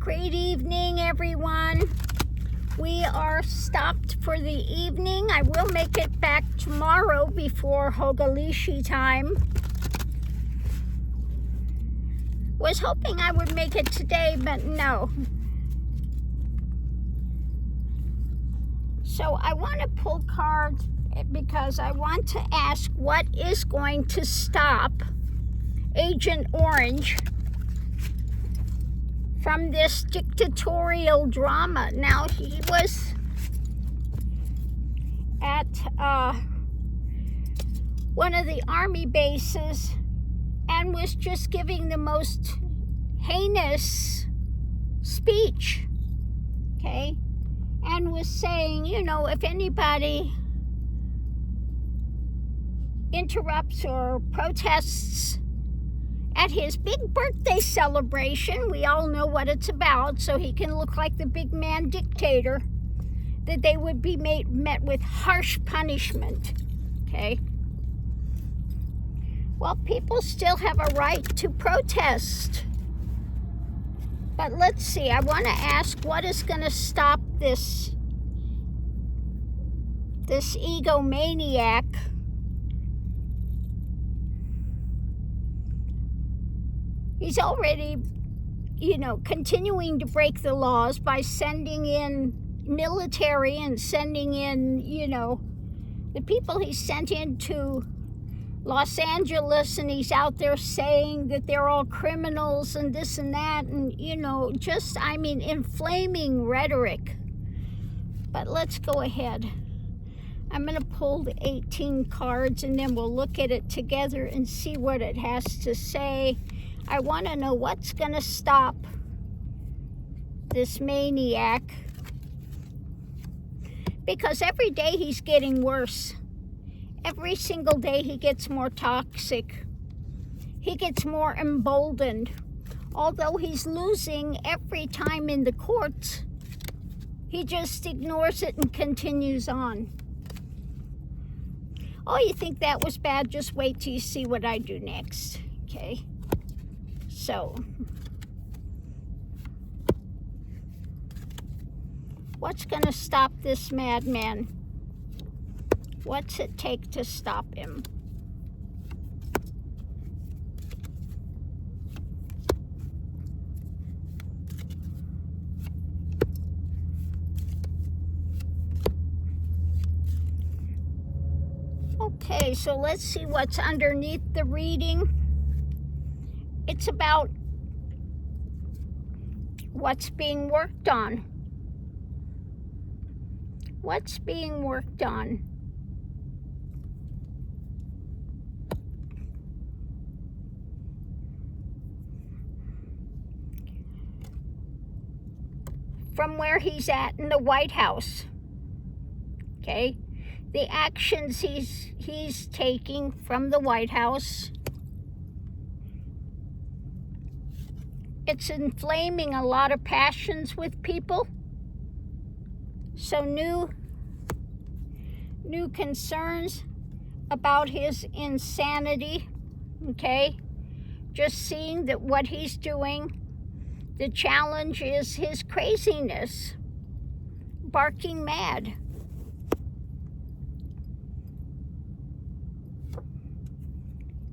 Great evening, everyone. We are stopped for the evening. I will make it back tomorrow before Hogalishi time. Was hoping I would make it today, but no. So I want to pull cards because I want to ask what is going to stop Agent Orange from this dictatorial drama. Now, he was at one of the army bases and was just giving the most heinous speech, okay? And was saying, you know, if anybody interrupts or protests at his big birthday celebration, we all know what it's about, so he can look like the big man dictator, that they would be met with harsh punishment, okay? Well, people still have a right to protest. But let's see, I want to ask what is going to stop this egomaniac He's already, continuing to break the laws by sending in military and sending in, the people he sent into Los Angeles, and he's out there saying that they're all criminals and this and that, and, inflaming rhetoric. But let's go ahead. I'm going to pull the 18 cards, and then we'll look at it together and see what it has to say. I want to know what's going to stop this maniac, because every day he's getting worse. Every single day he gets more toxic. He gets more emboldened. Although he's losing every time in the courts, he just ignores it and continues on. Oh, you think that was bad? Just wait till you see what I do next, okay? So, what's going to stop this madman? What's it take to stop him? Okay, so let's see what's underneath the reading. It's about what's being worked on. What's being worked on? From where he's at in the White House, okay? The actions he's taking from the White House, it's inflaming a lot of passions with people. So new concerns about his insanity, okay? Just seeing that what he's doing, the challenge is his craziness, barking mad.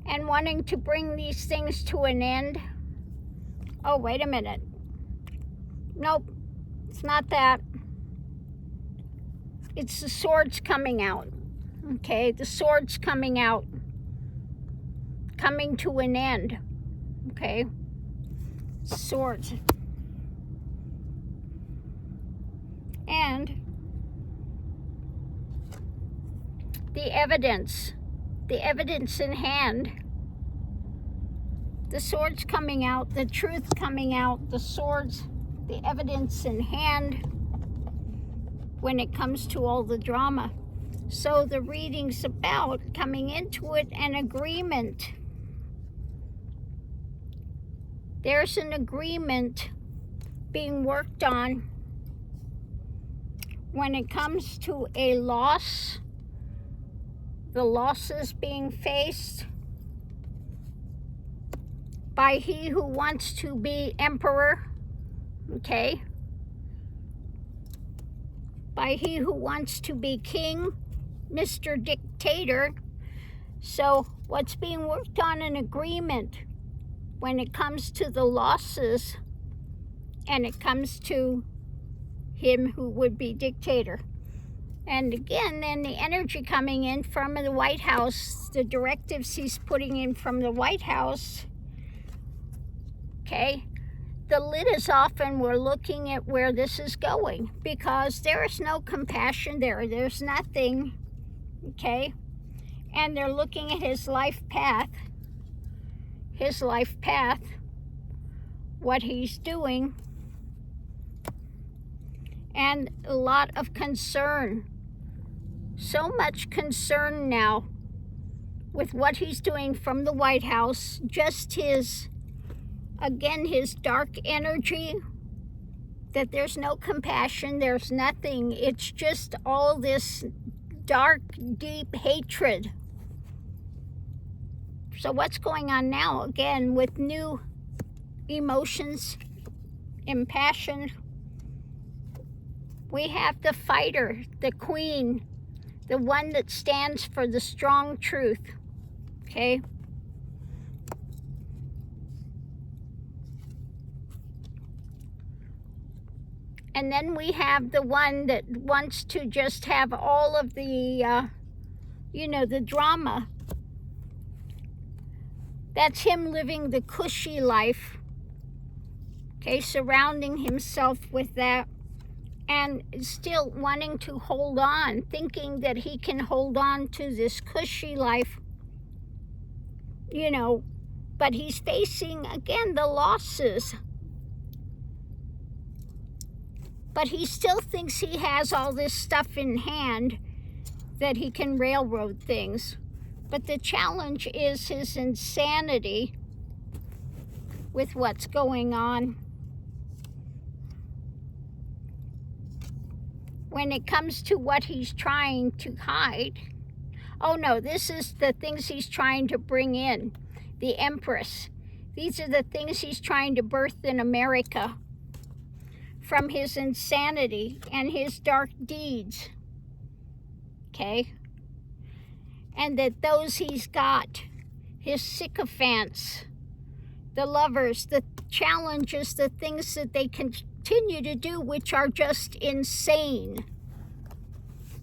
And wanting to bring these things to an end. Oh, wait a minute. Nope, it's not that. It's the swords coming out. Okay, the swords coming out. Coming to an end. Okay, swords. And the evidence in hand. The swords coming out, the truth coming out, the swords, the evidence in hand when it comes to all the drama. So the reading's about coming into it, an agreement. There's an agreement being worked on when it comes to a loss, the losses being faced by he who wants to be emperor okay, by he who wants to be king, Mr. Dictator. So what's being worked on an agreement when it comes to the losses and it comes to him who would be dictator. And again, then the energy coming in from the White House, the directives he's putting in from the White House, okay, the lid is off and we're looking at where this is going, because there is no compassion there. There's nothing, okay? And they're looking at his life path, what he's doing, and a lot of concern. So much concern now with what he's doing from the White House, just his, again, his dark energy, that there's no compassion, there's nothing. It's just all this dark, deep hatred. So what's going on now? Again, with new emotions, impassioned. We have the fighter, the queen, the one that stands for the strong truth, okay? And then we have the one that wants to just have all of the, the drama. That's him living the cushy life, okay, surrounding himself with that, and still wanting to hold on, thinking that he can hold on to this cushy life, but he's facing, again, the losses. But he still thinks he has all this stuff in hand, that he can railroad things. But the challenge is his insanity with what's going on. When it comes to what he's trying to hide, oh no, this is the things he's trying to bring in. The Empress. These are the things he's trying to birth in America from his insanity and his dark deeds, okay? And that those he's got, his sycophants, the lovers, the challenges, the things that they continue to do, which are just insane.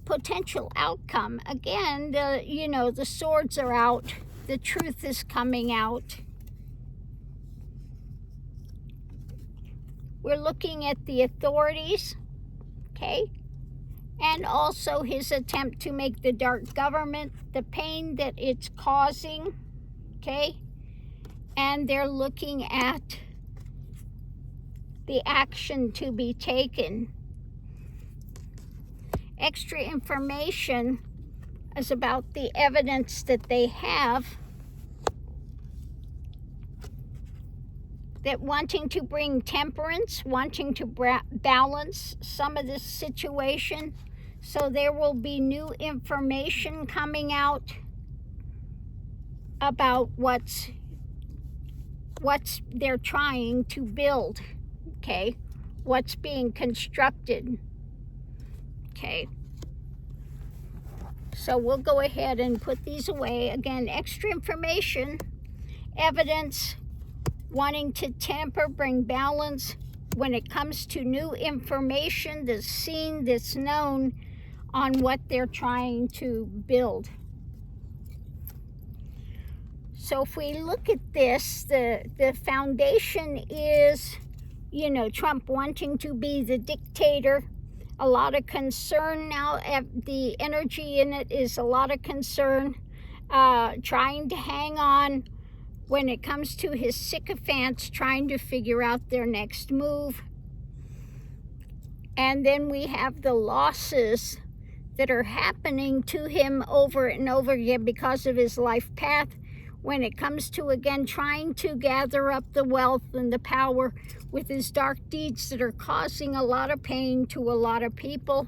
Potential outcome. Again, the swords are out. The truth is coming out. We're looking at the authorities, okay? And also his attempt to make the dark government, the pain that it's causing, okay? And they're looking at the action to be taken. Extra information is about the evidence that they have, that wanting to bring temperance, wanting to balance some of this situation. So there will be new information coming out about what's they're trying to build, okay? What's being constructed, okay? So we'll go ahead and put these away. Again, extra information, evidence, wanting to temper, bring balance when it comes to new information that's seen, that's known on what they're trying to build. So if we look at this, the foundation is, Trump wanting to be the dictator. A lot of concern now. The energy in it is a lot of concern. Trying to hang on when it comes to his sycophants, trying to figure out their next move. And then we have the losses that are happening to him over and over again because of his life path. When it comes to, again, trying to gather up the wealth and the power with his dark deeds that are causing a lot of pain to a lot of people.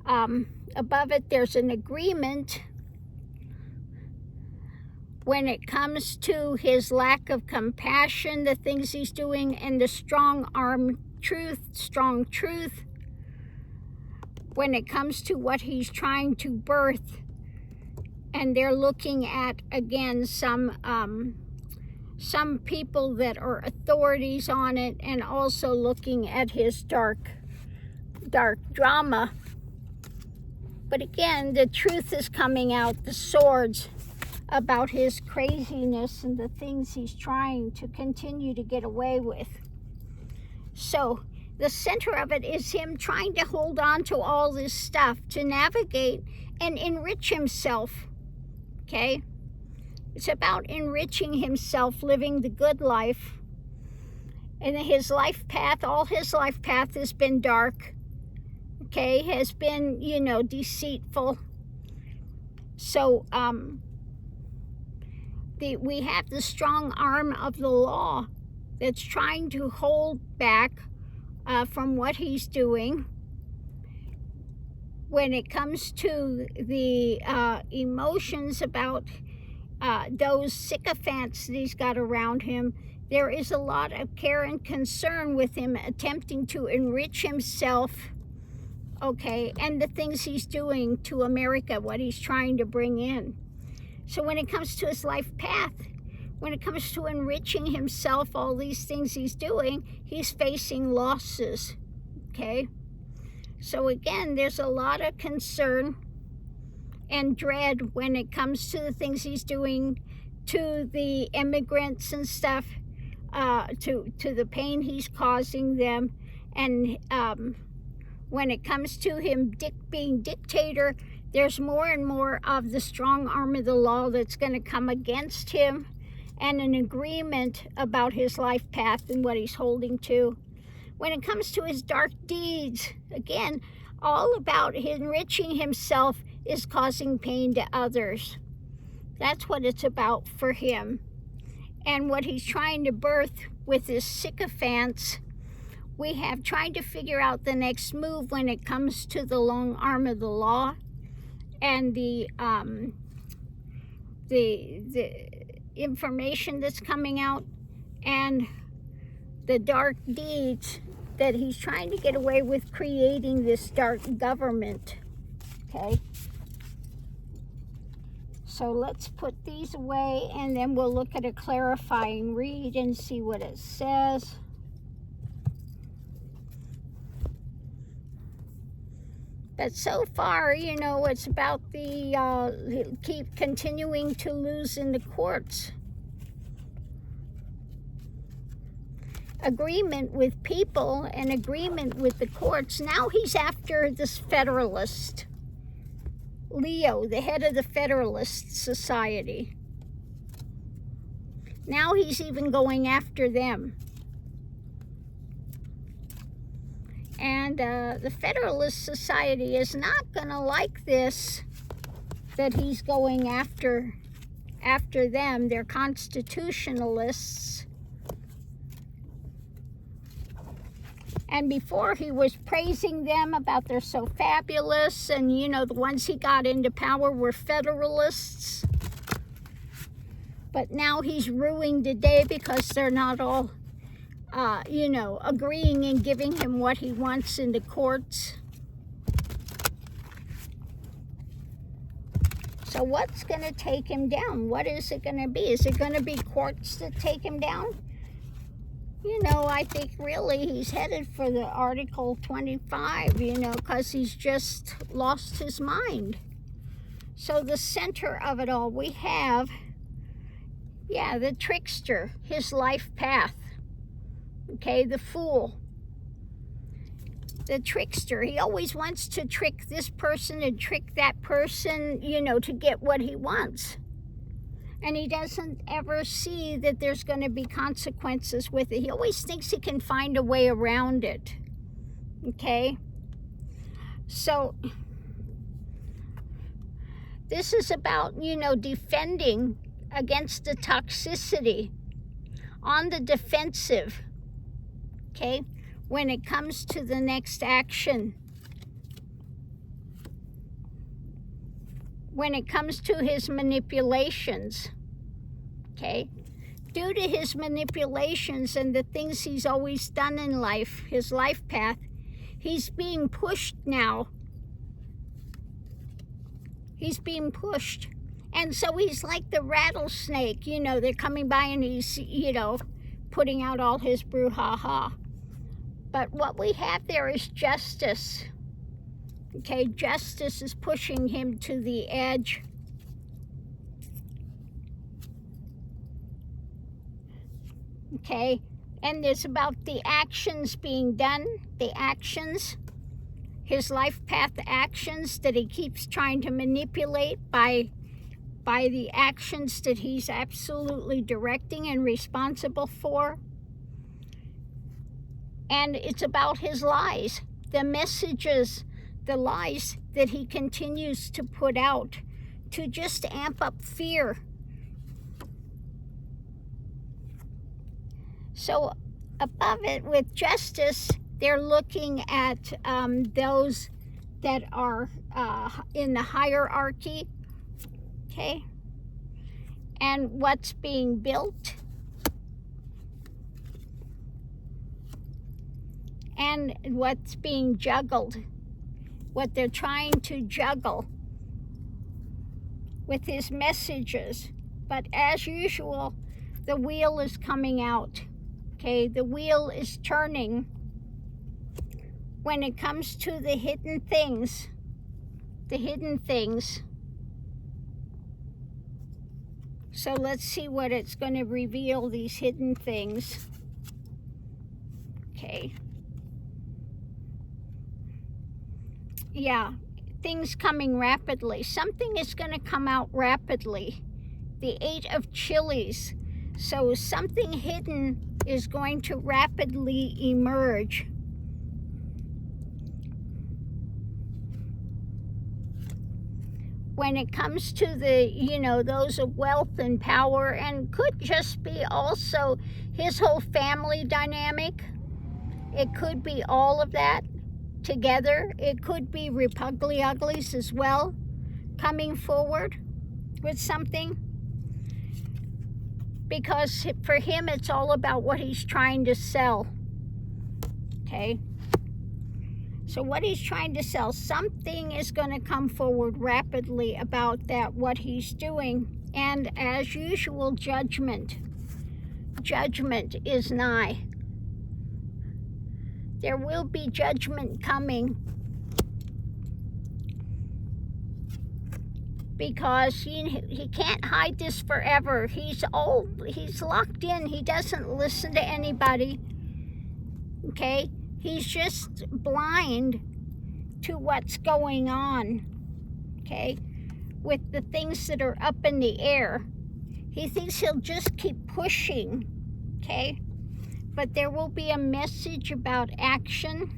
Above it, there's an agreement when it comes to his lack of compassion, the things he's doing, and the strong truth, when it comes to what he's trying to birth. And they're looking at, again, some people that are authorities on it, and also looking at his dark drama. But again, the truth is coming out, the swords, about his craziness and the things he's trying to continue to get away with. So the center of it is him trying to hold on to all this stuff to navigate and enrich himself, okay? It's about enriching himself, living the good life. And his life path, all his life path has been dark, okay? Has been, deceitful. So, we have the strong arm of the law that's trying to hold back from what he's doing. When it comes to the emotions about those sycophants that he's got around him, there is a lot of care and concern with him attempting to enrich himself, okay, and the things he's doing to America, what he's trying to bring in. So when it comes to his life path, when it comes to enriching himself, all these things he's doing, he's facing losses, okay? So again, there's a lot of concern and dread when it comes to the things he's doing to the immigrants and stuff, to the pain he's causing them. And when it comes to him being dictator, there's more and more of the strong arm of the law that's going to come against him, and an agreement about his life path and what he's holding to. When it comes to his dark deeds, again, all about enriching himself is causing pain to others. That's what it's about for him. And what he's trying to birth with his sycophants, we have tried to figure out the next move when it comes to the long arm of the law and the information that's coming out and the dark deeds that he's trying to get away with, creating this dark government, okay? So let's put these away, and then we'll look at a clarifying read and see what it says. But so far, it's about the keep continuing to lose in the courts. Agreement with people and agreement with the courts. Now he's after this Federalist, Leo, the head of the Federalist Society. Now he's even going after them. And the Federalist Society is not going to like this, that he's going after them. They're constitutionalists. And before he was praising them about they're so fabulous, and the ones he got into power were Federalists. But now he's ruined the day because they're not all agreeing and giving him what he wants in the courts. So what's going to take him down? What is it going to be? Is it going to be courts that take him down? I think really he's headed for the Article 25, because he's just lost his mind. So the center of it all, we have, the trickster, his life path. Okay, the fool, the trickster. He always wants to trick this person and trick that person, to get what he wants. And he doesn't ever see that there's going to be consequences with it. He always thinks he can find a way around it. Okay? So, this is about, defending against the toxicity, on the defensive. Okay, when it comes to the next action, when it comes to his manipulations, okay? Due to his manipulations and the things he's always done in life, his life path, he's being pushed now. He's being pushed. And so he's like the rattlesnake, you know, they're coming by and he's, you know, putting out all his brouhaha. But what we have there is justice. Okay, justice is pushing him to the edge. Okay, and it's about the actions being done, the actions, his life path actions that he keeps trying to manipulate by the actions that he's absolutely directing and responsible for. And it's about his lies, the messages, the lies that he continues to put out to just amp up fear. So above it, with justice, they're looking at those that are in the hierarchy, okay, and what's being built, and what's being juggled, what they're trying to juggle with his messages. But as usual, the wheel is coming out. Okay, the wheel is turning when it comes to the hidden things. The hidden things. So let's see what it's going to reveal, these hidden things. Okay. Yeah, things coming rapidly. Something is going to come out rapidly. The 8 of Chilies. So something hidden is going to rapidly emerge. When it comes to the, you know, those of wealth and power, and could just be also his whole family dynamic. It could be all of that together. It could be Repugly Uglies as well, coming forward with something. Because for him, it's all about what he's trying to sell. Okay? So what he's trying to sell, something is going to come forward rapidly about that, what he's doing. And as usual, judgment. Judgment is nigh. There will be judgment coming. Because he can't hide this forever. He's old. He's locked in. He doesn't listen to anybody. Okay? He's just blind to what's going on. Okay? With the things that are up in the air. He thinks he'll just keep pushing. Okay? But there will be a message about action.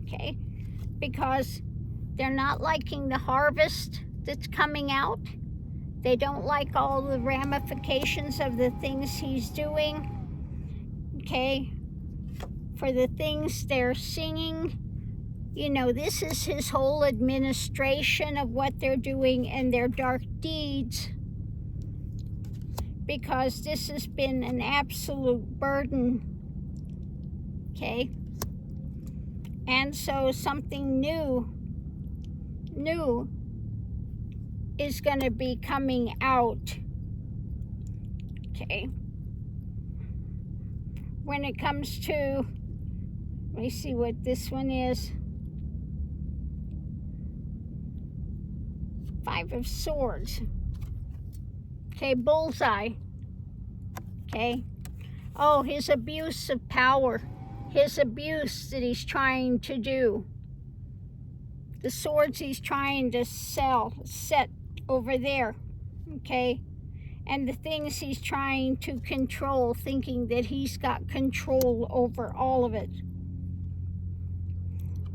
Okay? Because they're not liking the harvest that's coming out. They don't like all the ramifications of the things he's doing. Okay? For the things they're singing. You know, this is his whole administration of what they're doing and their dark deeds. Because this has been an absolute burden. Okay? And so something new is going to be coming out. Okay. When it comes to, let me see what this one is. 5 of Swords. Okay, bullseye. Okay. Oh, his abuse of power. His abuse that he's trying to do. The swords he's trying to set over there, okay? And the things he's trying to control, thinking that he's got control over all of it.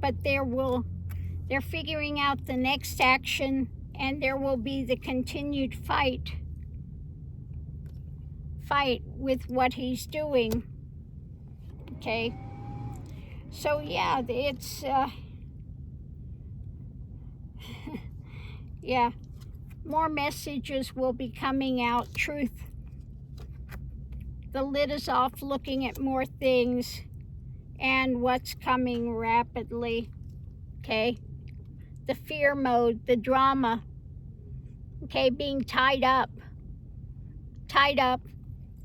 But they're figuring out the next action, and there will be the continued fight with what he's doing, okay? So yeah, it's, yeah, More messages will be coming out. Truth. The lid is off, looking at more things and what's coming rapidly. Okay? The fear mode, the drama. Okay? Being tied up. Tied up.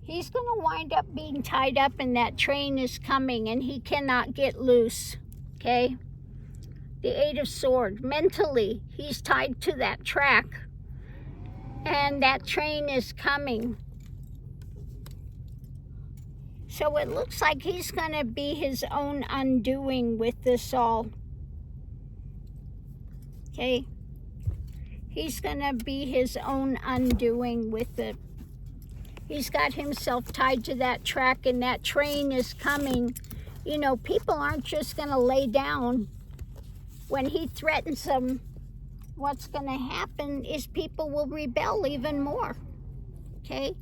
He's going to wind up being tied up, and that train is coming and he cannot get loose. Okay? The Eight of Swords. Mentally, he's tied to that track. And that train is coming. So it looks like he's going to be his own undoing with this all. Okay? He's going to be his own undoing with it. He's got himself tied to that track, and that train is coming. You know, people aren't just going to lay down. When he threatens them, what's going to happen is people will rebel even more. Okay?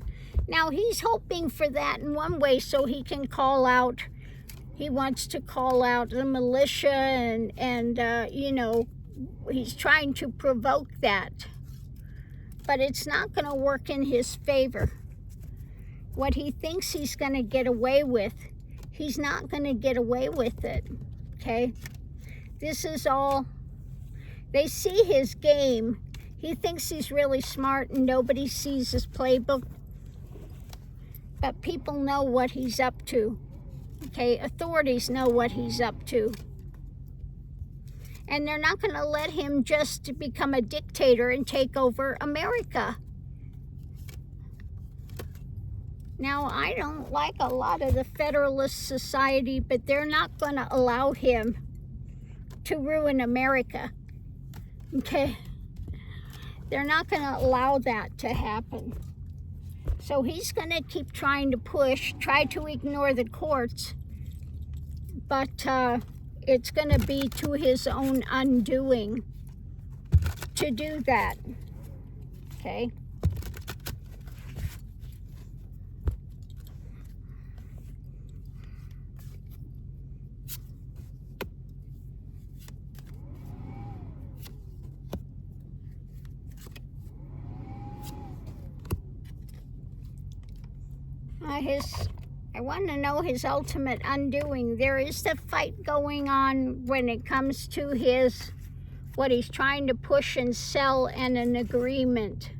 Now, he's hoping for that in one way so he can call out. He wants to call out the militia and you know, he's trying to provoke that. But it's not going to work in his favor. What he thinks he's going to get away with, he's not going to get away with it. Okay? This is all, they see his game. He thinks he's really smart and nobody sees his playbook. But people know what he's up to. Okay, authorities know what he's up to. And they're not going to let him just become a dictator and take over America. Now, I don't like a lot of the Federalist Society, but they're not going to allow him to ruin America. Okay? They're not going to allow that to happen. So he's going to keep trying to push, try to ignore the courts, but it's going to be to his own undoing to do that. Okay? I want to know his ultimate undoing. There is the fight going on when it comes to his, what he's trying to push and sell, and an agreement.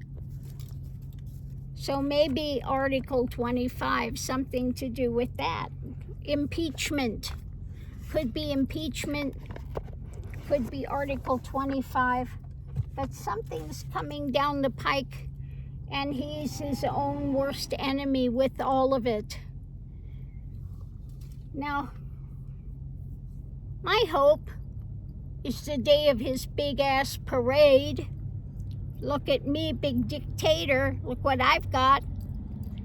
So maybe Article 25, something to do with that. Impeachment. Could be impeachment. Could be Article 25. But something's coming down the pike. And he's his own worst enemy with all of it. Now, my hope is the day of his big-ass parade. Look at me, big dictator. Look what I've got.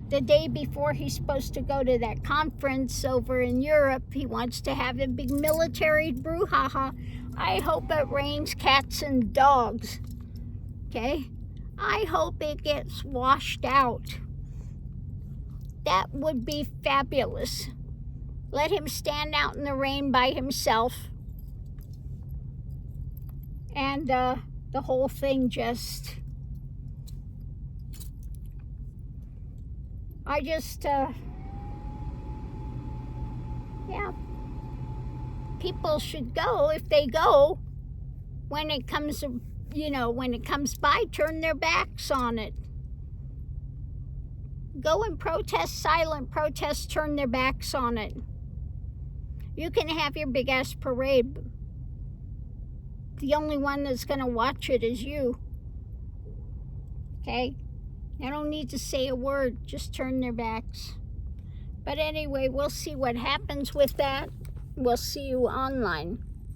The day before he's supposed to go to that conference over in Europe, he wants to have a big military brouhaha. I hope it rains cats and dogs. Okay? I hope it gets washed out. That would be fabulous. Let him stand out in the rain by himself. And the whole thing just... yeah. People should go. If they go, when it comes, you know, when it comes by, turn their backs on it. Go and protest, silent protest, turn their backs on it. You can have your big ass parade. But the only one that's going to watch it is you. Okay? They don't need to say a word, just turn their backs. But anyway, we'll see what happens with that. We'll see you online.